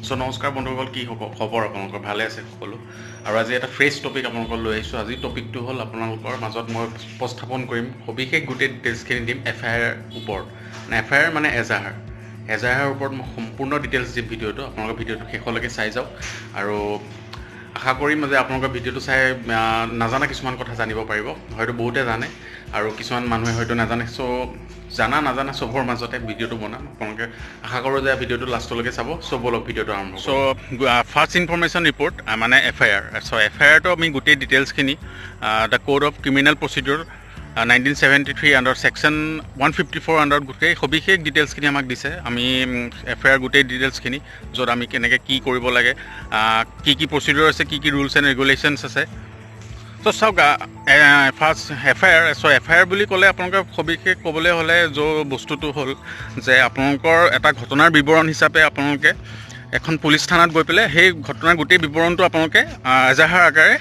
So নমস্কাৰ বন্ধুসকল, কি খবৰ আপোনালোকৰ? ভালে আছে সকলো? আৰু আজি এটা ফ্ৰেছ টপিক আপোনালোকৰ লৈ আহিছোঁ। আজি টপিকটো হ'ল আপোনালোকৰ মাজত মই উপস্থাপন কৰিম, সবিশেষ গোটেই ডিটেইলছখিনি দিম FIR ওপৰত। FIR মানে এজাহাৰৰ ওপৰত মই সম্পূৰ্ণ ডিটেইলছ দিম ভিডিঅ'টো। আপোনালোকৰ ভিডিঅ'টো শেষলৈকে চাই যাওক আৰু আশা কৰিম যে আপোনালোকৰ ভিডিঅ'টো চাই নাজানা কিছুমান কথা জানিব পাৰিব। হয়তো বহুতে জানে আৰু কিছুমান মানুহে হয়তো নাজানে। চ' জানা নাজানা চবৰ মাজতে ভিডিঅ'টো বনাম। আপোনালোকে আশা কৰোঁ যে ভিডিঅ'টো লাষ্টলৈকে চাব। চ' বলক ভিডিঅ'টো আৰম্ভ কৰোঁ। চ' ফাৰ্ষ্ট ইনফৰমেশ্যন ৰিপৰ্ট মানে FIR। চ' FIRটো আমি গোটেই ডিটেইলছখিনি the code of criminal procedure 1973 under section 154 আণ্ডাৰত গোটেই সবিশেষ ডিটেইলছখিনি আমাক দিছে। আমি FIR গোটেই ডিটেইলছখিনি, য'ত আমি কেনেকৈ কি কৰিব লাগে, কি প্ৰচিডিউৰ আছে, কি ৰুলছ এণ্ড ৰেগুলেশ্যনছ আছে। ত' চাওক, ফাৰ্ষ্ট FIR। চ' FIR বুলি ক'লে আপোনালোকে সবিশেষ ক'বলৈ হ'লে বস্তুটো হ'ল যে আপোনালোকৰ এটা ঘটনাৰ বিৱৰণ হিচাপে আপোনালোকে এখন পুলিচ থানাত গৈ পেলাই সেই ঘটনাৰ গোটেই বিৱৰণটো আপোনালোকে এজাহাৰ আকাৰে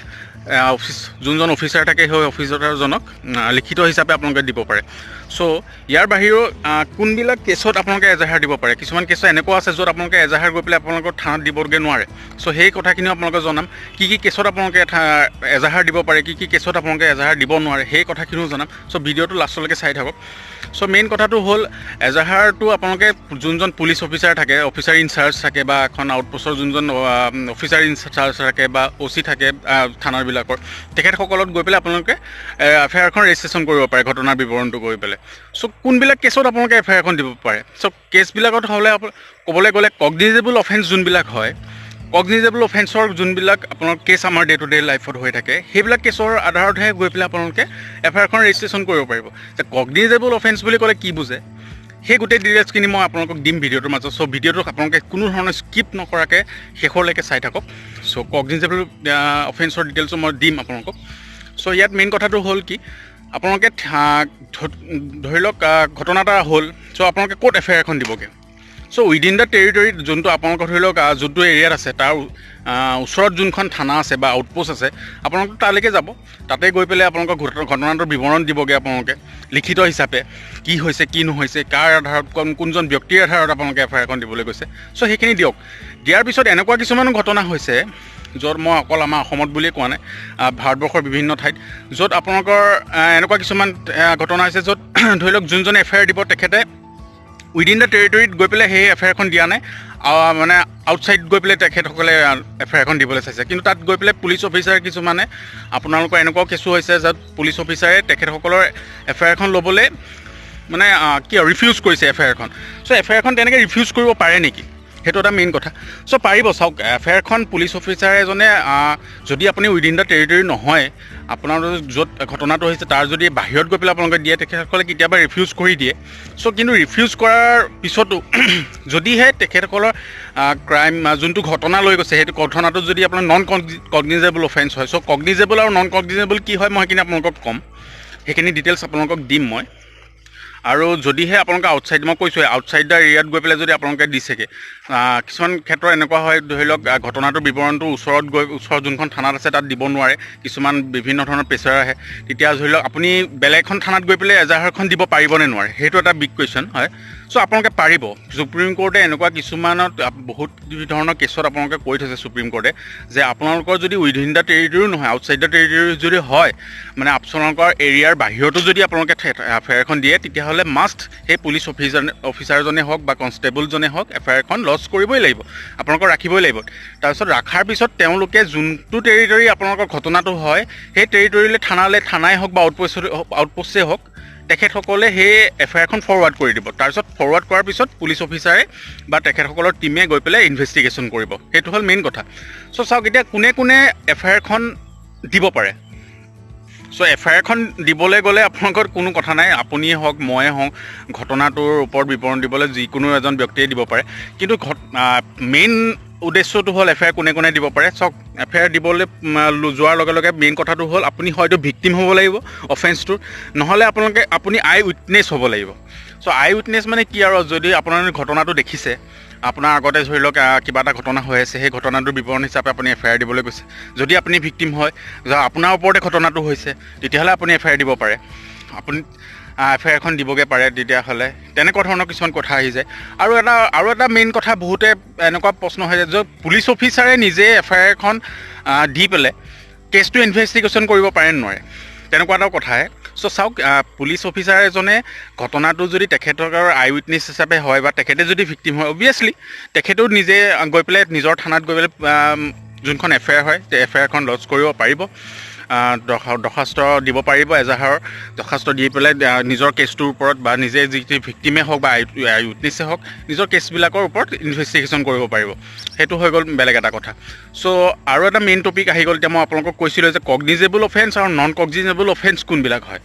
যোনজন অফিচাৰ থাকে সেই অফিচাৰজনক লিখিত হিচাপে আপোনালোকে দিব পাৰে। চ' ইয়াৰ বাহিৰেও কোনবিলাক কেছত আপোনালোকে এজাহাৰ দিব পাৰে। কিছুমান কেছ এনেকুৱা আছে য'ত আপোনালোকে এজাহাৰ গৈ পেলাই আপোনালোকৰ থানাত দিবগৈ নোৱাৰে। চ' সেই কথাখিনিও আপোনালোকে জনাম, কি কেছত আপোনালোকে এজাহাৰ দিব পাৰে, কি কেছত আপোনালোকে এজাহাৰ দিব নোৱাৰে, সেই কথাখিনিও জনাম। চ' ভিডিঅ'টো লাষ্টলৈকে চাই থাকক। চ' মেইন কথাটো হ'ল, এজাহাৰটো আপোনালোকে যোনজন পুলিচ অফিচাৰ থাকে, অফিচাৰ ইনচাৰ্জ থাকে, বা এখন আউটপোষ্টৰ যোনজন অফিচাৰ ইনচাৰ্জ থাকে বা OC থাকে থানাৰবিলাকৰ, তেখেতসকলত গৈ পেলাই আপোনালোকে FIRখন ৰেজিষ্ট্ৰেশ্যন কৰিব পাৰে ঘটনাৰ বিৱৰণটো গৈ পেলাই। চ' কোনবিলাক কেছত আপোনালোকে FIRখন দিব পাৰে। চ' কেছবিলাকত হ'লে ক'বলৈ গ'লে কগনিজেবল অফেন্স যোনবিলাক হয়, কগনিজেবল অফেন্সৰ যোনবিলাক আপোনাৰ কেছ আমাৰ ডে টু ডে লাইফত হৈ থাকে, সেইবিলাক কেছৰ আধাৰতহে গৈ পেলাই আপোনালোকে FIRখন ৰেজিষ্ট্ৰেশ্যন কৰিব পাৰিব। যে কগনিজেবল অফেন্স বুলি ক'লে কি বুজে, সেই গোটেই ডিটেইলছখিনি মই আপোনালোকক দিম ভিডিঅ'টোৰ মাজত। চ' ভিডিঅ'টো আপোনালোকে কোনো ধৰণৰ স্কিপ নকৰাকৈ শেষলৈকে চাই থাকক। চ' কগনিজেবল অফেন্সৰ ডিটেইলছো মই দিম আপোনালোকক। চ' ইয়াত মেইন কথাটো হ'ল কি, আপোনালোকে ধৰি লওক ঘটনা এটা হ'ল, চ' আপোনালোকে ক'ত FIRখন দিবগৈ। চ' উইদিন দ্য টেৰিটৰীত যোনটো আপোনালোকৰ ধৰি লওক যোনটো এৰিয়াত আছে, তাৰ ওচৰত যোনখন থানা আছে বা আউটপোষ্ট আছে, আপোনালোকে তালৈকে যাব। তাতে গৈ পেলাই আপোনালোকৰ ঘটনাটোৰ বিৱৰণ দিবগৈ আপোনালোকে লিখিত হিচাপে, কি হৈছে কি নহৈছে, কাৰ আধাৰত কোনজন ব্যক্তিৰ আধাৰত আপোনালোকে FIRখন দিবলৈ গৈছে। চ' সেইখিনি দিয়ক। দিয়াৰ পিছত এনেকুৱা কিছুমান ঘটনা হৈছে য'ত, মই অকল আমাৰ অসমত বুলিয়ে কোৱা নাই, ভাৰতবৰ্ষৰ বিভিন্ন ঠাইত, য'ত আপোনালোকৰ এনেকুৱা কিছুমান ঘটনা হৈছে য'ত ধৰি লওক যোনজনে FIR দিব তেখেতে উইদিন দ্য টেৰিটৰীত গৈ পেলাই সেই FIRখন দিয়া নাই, মানে আউটছাইড গৈ পেলাই তেখেতসকলে FIRখন দিবলৈ চাইছে। কিন্তু তাত গৈ পেলাই পুলিচ অফিচাৰ কিছুমানে, আপোনালোকৰ এনেকুৱাও কেছো হৈছে য'ত পুলিচ অফিচাৰে তেখেতসকলৰ FIRখন ল'বলৈ মানে ৰিফিউজ কৰিছে FIRখন। চ' FIRখন তেনেকৈ ৰিফিউজ কৰিব পাৰে নেকি, সেইটো এটা মেইন কথা। চ' পাৰিব। চাওক, FIRখন পুলিচ অফিচাৰ এজনে যদি আপুনি উইদিন দ্য টেৰিটৰী নহয়, আপোনাৰ য'ত ঘটনাটো হৈছে তাৰ যদি বাহিৰত গৈ পেলাই আপোনালোকে দিয়ে, তেখেতসকলে কেতিয়াবা ৰিফিউজ কৰি দিয়ে। চ' কিন্তু ৰিফিউজ কৰাৰ পিছতো যদিহে তেখেতসকলৰ ক্ৰাইম যোনটো ঘটনা লৈ গৈছে, সেইটো ঘটনাটো যদি আপোনাৰ নন কগনিজেবল অফেন্স হয়, চ' কগনিজেবল আৰু নন কগনিজেবল কি হয় মই সেইখিনি আপোনালোকক ক'ম। সেইখিনি ডিটেইলছ আপোনালোকক দিম মই। আৰু যদিহে আপোনালোকে আউটছাইড, মই কৈছোঁ আউটছাইড দ্য এৰিয়াত গৈ পেলাই যদি আপোনালোকে দিছেগৈ, কিছুমান ক্ষেত্ৰত এনেকুৱা হয়, ধৰি লওক ঘটনাটোৰ বিৱৰণটো ওচৰত যোনখন থানাত আছে তাত দিব নোৱাৰে, কিছুমান বিভিন্ন ধৰণৰ প্ৰেছাৰ আহে, তেতিয়া ধৰি লওক আপুনি বেলেগ এখন থানাত গৈ পেলাই এজাহাৰখন দিব পাৰিবনে নোৱাৰে, সেইটো এটা বিগ কুৱেশ্যন হয়। চ' আপোনালোকে পাৰিব। ছুপ্ৰিম কোৰ্টে এনেকুৱা কিছুমানত বহুত ধৰণৰ কেছত আপোনালোকে কৈ থৈছে ছুপ্ৰিম কোৰ্টে, যে আপোনালোকৰ যদি উইদিন দ্য টেৰিটৰীও নহয়, আউটছাইড দ্য টেৰিটৰী যদি হয়, মানে আপোনালোকৰ এৰিয়াৰ বাহিৰতো যদি আপোনালোকে FIRখন দিয়ে, তেতিয়াহ'লে মাষ্ট সেই পুলিচ অফিচাৰজনে হওক বা কনষ্টেবলজনে হওক FIRখন লজ কৰিবই লাগিব, আপোনালোকৰ ৰাখিবই লাগিব। তাৰপিছত ৰখাৰ পিছত তেওঁলোকে যোনটো টেৰিটৰী আপোনালোকৰ ঘটনাটো হয়, সেই টেৰিটৰীলৈ থানাই হওক বা আউটপোষ্টেই হওক, তেখেতসকলে সেই FIRখন ফৰৱাৰ্ড কৰি দিব। তাৰপিছত ফৰৱাৰ্ড কৰাৰ পিছত পুলিচ অফিচাৰে বা তেখেতসকলৰ টীমে গৈ পেলাই ইনভেষ্টিগেশ্যন কৰিব। সেইটো হ'ল মেইন কথা। চ' চাওক, এতিয়া কোনে FIRখন দিব পাৰে। চ' FIRখন দিবলৈ গ'লে আপোনালোকৰ কোনো কথা নাই, আপুনিয়ে হওক ময়ে হওক, ঘটনাটোৰ ওপৰত বিৱৰণ দিবলৈ যিকোনো এজন ব্যক্তিয়ে দিব পাৰে। কিন্তু মেইন উদ্দেশ্যটো হ'ল FIR কোনে দিব পাৰে। চাওক, FIR দিবলৈ যোৱাৰ লগে লগে মেইন কথাটো হ'ল আপুনি হয়তো ভিক্টিম হ'ব লাগিব অফেন্সটোৰ, নহ'লে আপুনি আই উইটনেছ হ'ব লাগিব। চ' আই উইটনেছ মানে কি আৰু, যদি আপোনাৰ ঘটনাটো দেখিছে, আপোনাৰ আগতে ধৰি লওক কিবা এটা ঘটনা হৈ আছে, সেই ঘটনাটোৰ বিৱৰণ হিচাপে আপুনি FIR দিবলৈ গৈছে। যদি আপুনি ভিক্টিম হয়, আপোনাৰ ওপৰতে ঘটনাটো হৈছে, তেতিয়াহ'লে আপুনি FIR দিব পাৰে। আপুনি এফআইআৰ এখন দিবগৈ পাৰে তেতিয়াহ'লে তেনেকুৱা ধৰণৰ কিছুমান কথা আহি যায় আৰু এটা মেইন কথা বহুতে এনেকুৱা প্ৰশ্ন হয় যে পুলিচ অফিচাৰে নিজে এফআইআৰ এখন দি পেলাই কেছটো ইনভেষ্টিগেশ্যন কৰিব পাৰে নোৱাৰে তেনেকুৱা এটা কথা আহে চ' চাওক পুলিচ অফিচাৰ এজনে ঘটনাটো যদি তেখেতৰ আই উইটনেছ হিচাপে হয় বা তেখেতে যদি ভিক্টিম হয় অবভিয়াছলি তেখেতেও নিজে গৈ পেলাই নিজৰ থানাত গৈ পেলাই যোনখন এফআইআৰ হয় এফআইআৰখন লজ কৰিব পাৰিব দৰখাস্ত দিব পাৰিব এজাহাৰৰ দৰখাস্ত দি পেলাই নিজৰ কেছটোৰ ওপৰত বা নিজে যি ভিক্টিমে হওক বা আই উইটনেছে হওক নিজৰ কেছবিলাকৰ ওপৰত ইনভেষ্টিগেশ্যন কৰিব পাৰিব সেইটো হৈ গ'ল বেলেগ এটা কথা চ' আৰু এটা মেইন টপিক আহি গ'ল এতিয়া মই আপোনালোকক কৈছিলোঁ যে কগনিজেবল অফেন্স আৰু নন কগনিজেবল অফেন্স কোনবিলাক হয়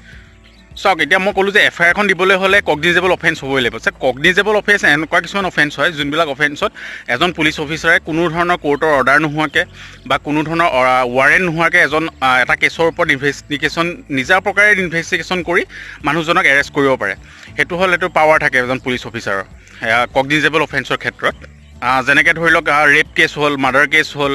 চাওক এতিয়া মই ক'লোঁ যে এফআইআৰ এখন দিবলৈ হ'লে কগনিজেবল অফেন্স হ'বই লাগিব কগনিজেবল অফেন্স এনেকুৱা কিছুমান অফেন্স হয় যোনবিলাক অফেন্সত এজন পুলিচ অফিচাৰে কোনো ধৰণৰ কোৰ্টৰ অৰ্ডাৰ নোহোৱাকৈ বা কোনো ধৰণৰ ৱাৰেণ্ট নোহোৱাকৈ এটা কেছৰ ওপৰত ইনভেষ্টিগেশ্যন নিজা প্ৰকাৰে ইনভেষ্টিগেশ্যন কৰি মানুহজনক এৰেষ্ট কৰিব পাৰে সেইটো হ'ল এইটো পাৱাৰ থাকে এজন পুলিচ অফিচাৰৰ কগনিজেবল অফেন্সৰ ক্ষেত্ৰত যেনেকৈ ধৰি লওক ৰেপ কেছ হ'ল মাৰ্ডাৰ কেছ হ'ল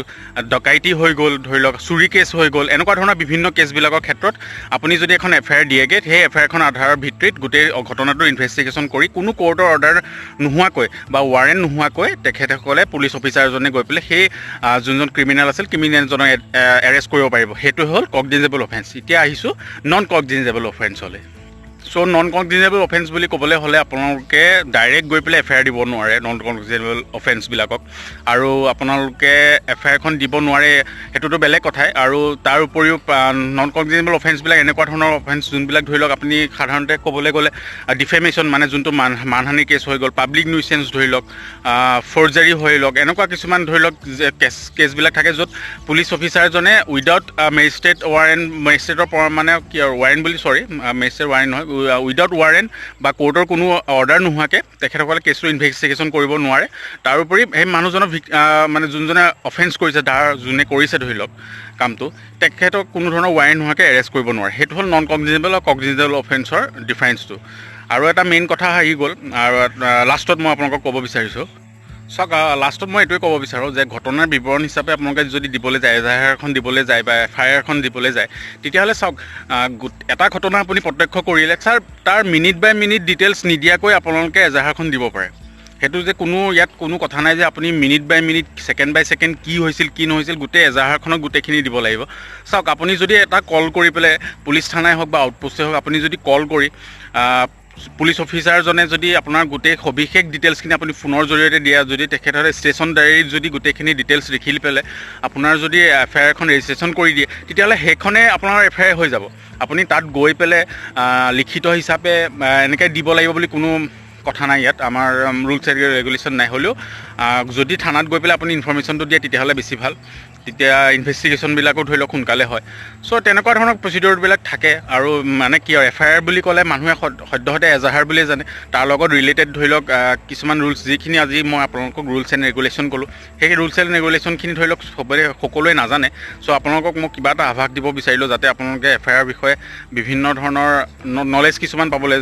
ডকাইটি হৈ গ'ল ধৰি লওক চুৰি কেছ হৈ গ'ল এনেকুৱা ধৰণৰ বিভিন্ন কেছবিলাকৰ ক্ষেত্ৰত আপুনি যদি এখন এফআইআৰ দিয়েগৈ সেই এফআইআৰখন আধাৰৰ ভিত্তিত গোটেই ঘটনাটোৰ ইনভেষ্টিগেশ্যন কৰি কোনো কোৰ্টৰ অৰ্ডাৰ নোহোৱাকৈ বা ৱাৰেণ্ট নোহোৱাকৈ তেখেতসকলে পুলিচ অফিচাৰজনে গৈ পেলাই সেই যোনজন ক্ৰিমিনেল আছিল ক্ৰিমিনেলজনক এৰেষ্ট কৰিব পাৰিব সেইটো হ'ল কগনিজেবল অফেন্স এতিয়া আহিছোঁ নন কগনিজেবল অফেন্সলৈ চ' নন কগনিজেবল অফেন্স বুলি ক'বলৈ হ'লে আপোনালোকে ডাইৰেক্ট গৈ পেলাই এফআইআৰ দিব নোৱাৰে নন কগনিজেবল অফেন্সবিলাকক আৰু আপোনালোকে এফআইআৰখন দিব নোৱাৰে সেইটোতো বেলেগ কথাই আৰু তাৰ উপৰিও নন কগনিজেবল অফেন্সবিলাক এনেকুৱা ধৰণৰ অফেন্স যোনবিলাক ধৰি লওক আপুনি সাধাৰণতে ক'বলৈ গ'লে ডিফেমেশ্যন মানে যোনটো মানহানি কেছ হৈ গ'ল পাব্লিক নিউচেঞ্চ ধৰি লওক ফৰ্জাৰী হৈ লওক এনেকুৱা কিছুমান ধৰি লওক কেছবিলাক থাকে য'ত পুলিচ অফিচাৰজনে উইদাউট মেজিষ্ট্ৰেট ৱাৰেণ্ট মেজিষ্ট্ৰেটৰ মানে কি আৰু ৱাৰেণ্ট বুলি মেজিষ্ট্ৰেট ৱাৰেণ্ট নহয় উইদাউট ৱাৰেণ্ট বা কোৰ্টৰ কোনো অৰ্ডাৰ নোহোৱাকৈ তেখেতসকলে কেছটো ইনভেষ্টিগেশ্যন কৰিব নোৱাৰে তাৰোপৰি সেই মানুহজনক মানে যোনজনে অফেন্স কৰিছে যোনে কৰিছে ধৰি লওক কামটো তেখেতক কোনো ধৰণৰ ৱাৰেণ্ট নোহোৱাকৈ এৰেষ্ট কৰিব নোৱাৰে সেইটো হ'ল নন কগনিজেবল আৰু কগনিজেবল অফেন্সৰ ডিফাৰেঞ্চটো আৰু এটা মেইন কথা আহি গ'ল আৰু লাষ্টত মই আপোনালোকক ক'ব বিচাৰিছোঁ চাওক লাষ্টত মই এইটোৱে ক'ব বিচাৰোঁ যে ঘটনাৰ বিৱৰণ হিচাপে আপোনালোকে যদি দিবলৈ যায় এজাহাৰ এখন দিবলৈ যায় বা এফআইআৰ এখন দিবলৈ যায় তেতিয়াহ'লে চাওক এটা ঘটনা আপুনি প্ৰত্যক্ষ কৰিলে তাৰ মিনিট বাই মিনিট ডিটেইলছ নিদিয়াকৈ আপোনালোকে এজাহাৰখন দিব পাৰে সেইটো যে ইয়াত কোনো কথা নাই যে আপুনি মিনিট বাই মিনিট ছেকেণ্ড বাই ছেকেণ্ড কি হৈছিল কি নহৈছিল গোটেই এজাহাৰখনক গোটেইখিনি দিব লাগিব চাওক আপুনি যদি এটা কল কৰি পেলাই পুলিচ থানাই হওক বা আউটপোষ্টে হওক আপুনি যদি কল কৰি পুলিচ অফিচাৰজনে যদি আপোনাৰ গোটেই সবিশেষ ডিটেইলছখিনি আপুনি ফোনৰ জৰিয়তে দিয়া যদি তেখেতসকলে ষ্টেচন ডায়েৰীত যদি গোটেইখিনি ডিটেইলছ লিখি পেলাই আপোনাৰ যদি এফআইআৰ এখন ৰেজিষ্ট্ৰেশ্যন কৰি দিয়ে তেতিয়াহ'লে সেইখনে আপোনাৰ এফআইআৰ হৈ যাব আপুনি তাত গৈ পেলাই লিখিত হিচাপে এনেকৈ দিব লাগিব বুলি কোনো কথা নাই ইয়াত আমাৰ ৰুলছ এণ্ড ৰেগুলেশ্যন নাই হ'লেও যদি থানাত গৈ পেলাই আপুনি ইনফৰ্মেশ্যনটো দিয়ে তেতিয়াহ'লে বেছি ভাল তেতিয়া ইনভেষ্টিগেশ্যনবিলাকো ধৰি লওক সোনকালে হয় চ' তেনেকুৱা ধৰণৰ প্ৰচিডিউৰবিলাক থাকে আৰু মানে কি আৰু এফআইআৰ বুলি ক'লে মানুহে সদ্যহতে এজাহাৰ বুলিয়ে জানে তাৰ লগত ৰিলেটেড ধৰি লওক কিছুমান ৰুলছ যিখিনি আজি মই আপোনালোকক ৰুলছ এণ্ড ৰেগুলেশ্যন ক'লোঁ সেই ৰুলছ এণ্ড ৰেগুলেশ্যনখিনি ধৰি লওক সকলোৱে নাজানে চ' আপোনালোকক মই কিবা এটা আভাস দিব বিচাৰিলোঁ যাতে আপোনালোকে এফআইআৰ বিষয়ে বিভিন্ন ধৰণৰ নলেজ কিছুমান পাবলৈ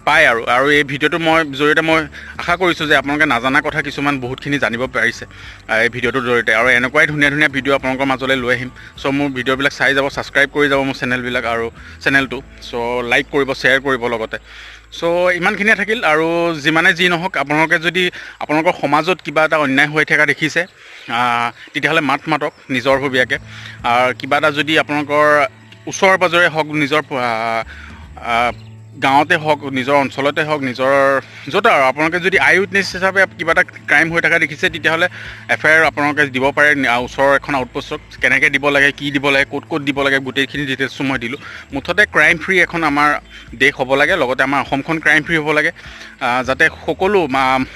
পায় আৰু এই ভিডিঅ'টো জৰিয়তে মই আশা কৰিছোঁ যে আপোনালোকে নাজানা কথা কিছুমান বহুতখিনি জানিব পাৰিছে এই ভিডিঅ'টোৰ জৰিয়তে আৰু এনেকুৱাই ধুনীয়া ধুনীয়া ভিডিঅ' আপোনালোকৰ মাজলৈ লৈ আহিম চ' মোৰ ভিডিঅ'বিলাক চাই যাব ছাবস্ক্ৰাইব কৰি যাব মোৰ চেনেলবিলাক আৰু চেনেলটো চ' লাইক কৰিব শ্বেয়াৰ কৰিব লগতে চ' ইমানখিনিয়ে থাকিল আৰু যিমানে যি নহওক আপোনালোকে যদি আপোনালোকৰ সমাজত কিবা এটা অন্যায় হৈ থকা দেখিছে তেতিয়াহ'লে মাতক নিজৰভৱীয়াকৈ কিবা এটা যদি আপোনালোকৰ ওচৰে পাজৰে হওক নিজৰ গাঁৱতে হওক নিজৰ অঞ্চলতে হওক নিজৰ য'ত আৰু আপোনালোকে যদি আই উইটনেছ হিচাপে কিবা এটা ক্ৰাইম হৈ থকা দেখিছে তেতিয়াহ'লে এফআইআৰ আপোনালোকে দিব পাৰে ওচৰৰ এখন আউটপোষ্টক কেনেকৈ দিব লাগে কি দিব লাগে ক'ত দিব লাগে গোটেইখিনি ডিটেইলছো মই দিলোঁ মুঠতে ক্ৰাইম ফ্ৰী এখন আমাৰ দেশ হ'ব লাগে লগতে আমাৰ অসমখন ক্ৰাইম ফ্ৰী হ'ব লাগে যাতে সকলো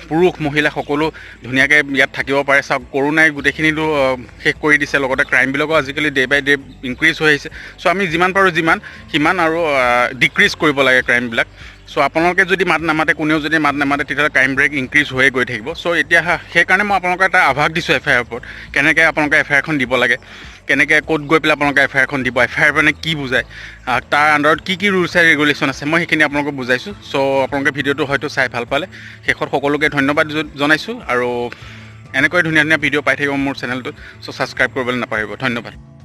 পুৰুষ মহিলা সকলো ধুনীয়াকৈ ইয়াত থাকিব পাৰে চাওক কৰোণাই গোটেইখিনিতো শেষ কৰি দিছে লগতে ক্ৰাইমবিলাকো আজিকালি ডে বাই ডে ইনক্ৰিজ হৈ আহিছে চ' আমি যিমান পাৰোঁ সিমান আৰু ডিক্ৰিজ কৰিব লাগে ক্ৰাইমবিলাক চ' আপোনালোকে যদি মাত নামাতে কোনেও যদি মাত নামাতে তেতিয়াহ'লে ক্ৰাইম ব্ৰেক ইনক্ৰিজ হৈয়ে গৈ থাকিব চ' এতিয়া সেইকাৰণে মই আপোনালোকক এটা আভাস দিছোঁ এফআইআৰৰ ওপৰত কেনেকৈ আপোনালোকে এফআইআৰখন দিব লাগে কেনেকৈ ক'ত গৈ পেলাই আপোনালোকে এফআইআৰখন দিব এফআইআৰ মানে কি বুজায় তাৰ আণ্ডাৰত কি ৰুলছ এণ্ড ৰেগুলেশ্যন আছে মই সেইখিনি আপোনালোকক বুজাইছোঁ চ' আপোনালোকে ভিডিঅ'টো হয়তো চাই ভাল পালে শেষত সকলোকে ধন্যবাদ জনাইছোঁ আৰু এনেকৈ ধুনীয়া ধুনীয়া ভিডিঅ' পাই থাকিব মোৰ চেনেলটোত চ' ছাবস্ক্ৰাইব কৰিবলৈ নাপাহৰিব ধন্যবাদ